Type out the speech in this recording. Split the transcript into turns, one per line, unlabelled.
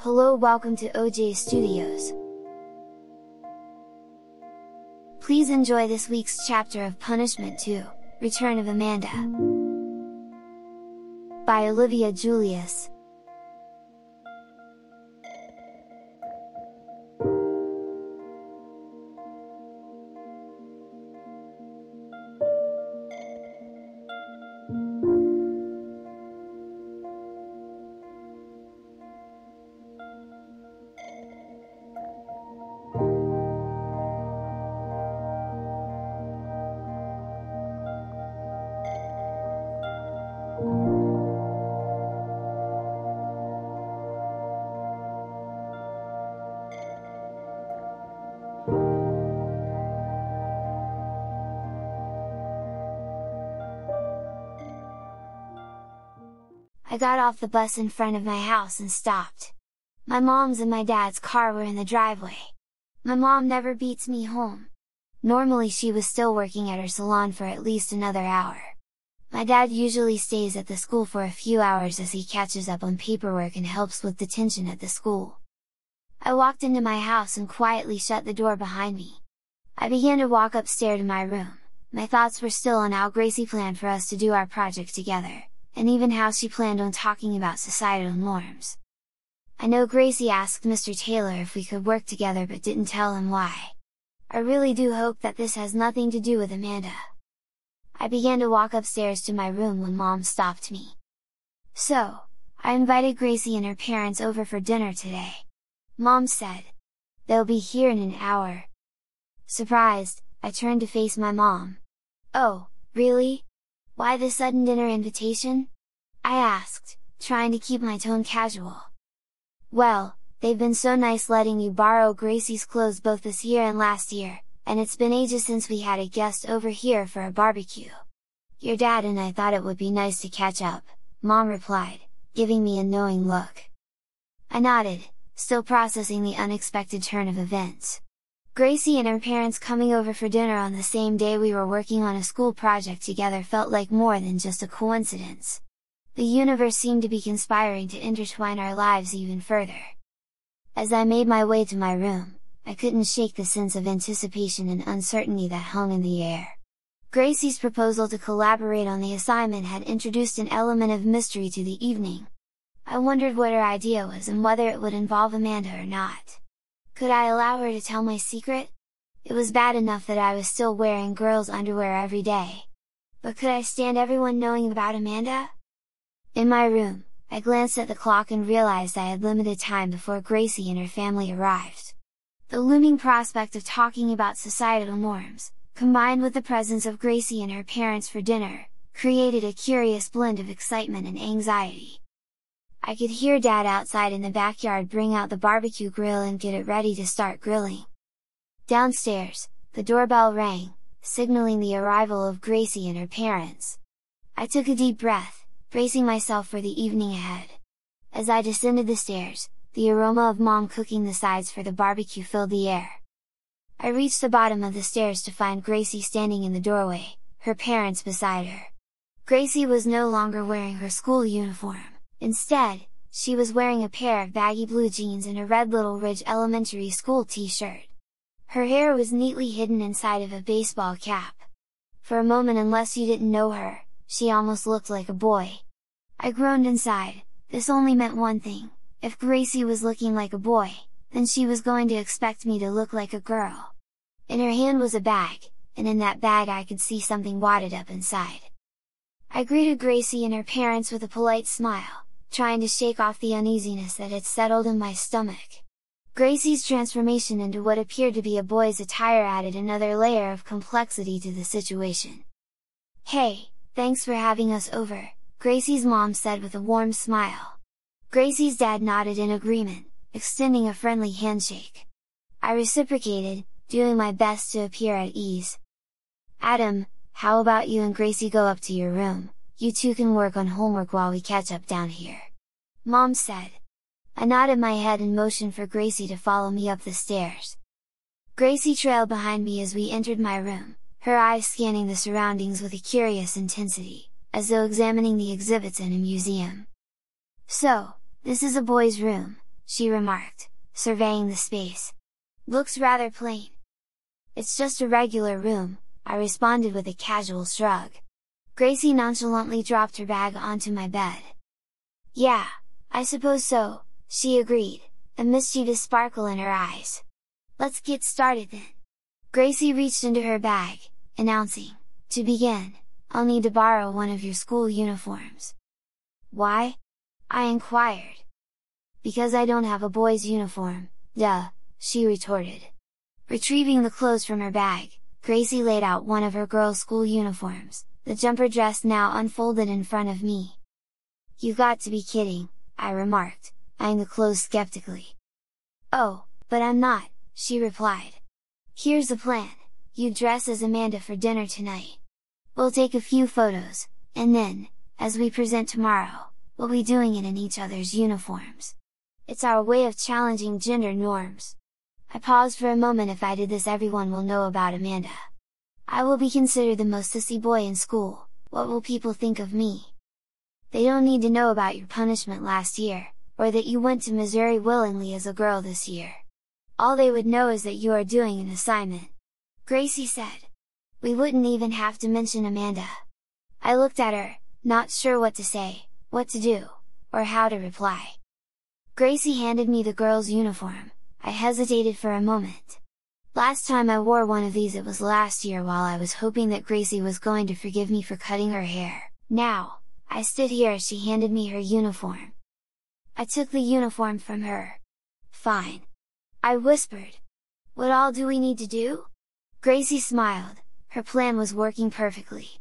Hello, welcome to OJ Studios. Please enjoy this week's chapter of Punishment 2, Return of Amanda, by Olivia Julius. I got off the bus in front of my house and stopped. My mom's and my dad's car were in the driveway. My mom never beats me home. Normally she was still working at her salon for at least another hour. My dad usually stays at the school for a few hours as he catches up on paperwork and helps with detention at the school. I walked into my house and quietly shut the door behind me. I began to walk upstairs to my room. My thoughts were still on how Gracie planned for us to do our project together, and even how she planned on talking about societal norms. I know Gracie asked Mr. Taylor if we could work together but didn't tell him why. I really do hope that this has nothing to do with Amanda. I began to walk upstairs to my room when Mom stopped me. So, I invited Gracie and her parents over for dinner today. Mom said, "They'll be here in an hour." Surprised, I turned to face my mom. "Oh, really? Why the sudden dinner invitation?" I asked, trying to keep my tone casual. "Well, they've been so nice letting you borrow Gracie's clothes both this year and last year, and it's been ages since we had a guest over here for a barbecue. Your dad and I thought it would be nice to catch up," Mom replied, giving me a knowing look. I nodded, still processing the unexpected turn of events. Gracie and her parents coming over for dinner on the same day we were working on a school project together felt like more than just a coincidence. The universe seemed to be conspiring to intertwine our lives even further. As I made my way to my room, I couldn't shake the sense of anticipation and uncertainty that hung in the air. Gracie's proposal to collaborate on the assignment had introduced an element of mystery to the evening. I wondered what her idea was and whether it would involve Amanda or not. Could I allow her to tell my secret? It was bad enough that I was still wearing girls' underwear every day. But could I stand everyone knowing about Amanda? In my room, I glanced at the clock and realized I had limited time before Gracie and her family arrived. The looming prospect of talking about societal norms, combined with the presence of Gracie and her parents for dinner, created a curious blend of excitement and anxiety. I could hear Dad outside in the backyard bring out the barbecue grill and get it ready to start grilling. Downstairs, the doorbell rang, signaling the arrival of Gracie and her parents. I took a deep breath, bracing myself for the evening ahead. As I descended the stairs, the aroma of Mom cooking the sides for the barbecue filled the air. I reached the bottom of the stairs to find Gracie standing in the doorway, her parents beside her. Gracie was no longer wearing her school uniform. Instead, she was wearing a pair of baggy blue jeans and a red Little Ridge Elementary School t-shirt. Her hair was neatly hidden inside of a baseball cap. For a moment, unless you didn't know her, she almost looked like a boy. I groaned inside. This only meant one thing: if Gracie was looking like a boy, then she was going to expect me to look like a girl. In her hand was a bag, and in that bag I could see something wadded up inside. I greeted Gracie and her parents with a polite smile, trying to shake off the uneasiness that had settled in my stomach. Gracie's transformation into what appeared to be a boy's attire added another layer of complexity to the situation. "Hey, thanks for having us over," Gracie's mom said with a warm smile. Gracie's dad nodded in agreement, extending a friendly handshake. I reciprocated, doing my best to appear at ease. "Adam, how about you and Gracie go up to your room? You two can work on homework while we catch up down here," Mom said. I nodded my head and motioned for Gracie to follow me up the stairs. Gracie trailed behind me as we entered my room, her eyes scanning the surroundings with a curious intensity, as though examining the exhibits in a museum. "So, this is a boy's room," she remarked, surveying the space. Looks rather plain. It's just a regular room, I responded with a casual shrug. Gracie nonchalantly dropped her bag onto my bed. Yeah, I suppose so, she agreed, a mischievous sparkle in her eyes. Let's get started then. Gracie reached into her bag, announcing, to begin, I'll need to borrow one of your school uniforms. Why? I inquired. Because I don't have a boy's uniform, duh, she retorted. Retrieving the clothes from her bag, Gracie laid out one of her girls' school uniforms, the jumper dress now unfolded in front of me. You got to be kidding, I remarked, eyeing the clothes skeptically. Oh, but I'm not, she replied. Here's the plan, you dress as Amanda for dinner tonight. We'll take a few photos, and then, as we present tomorrow, we'll be doing it in each other's uniforms. It's our way of challenging gender norms. I paused for a moment. If I did this, everyone will know about Amanda. I will be considered the most sissy boy in school, what will people think of me? They don't need to know about your punishment last year, or that you went to Missouri willingly as a girl this year. All they would know is that you are doing an assignment. Gracie said. We wouldn't even have to mention Amanda. I looked at her, not sure what to say, what to do, or how to reply. Gracie handed me the girl's uniform. I hesitated for a moment. Last time I wore one of these it was last year while I was hoping that Gracie was going to forgive me for cutting her hair. Now, I stood here as she handed me her uniform. I took the uniform from her. Fine. I whispered. What all do we need to do? Gracie smiled, her plan was working perfectly.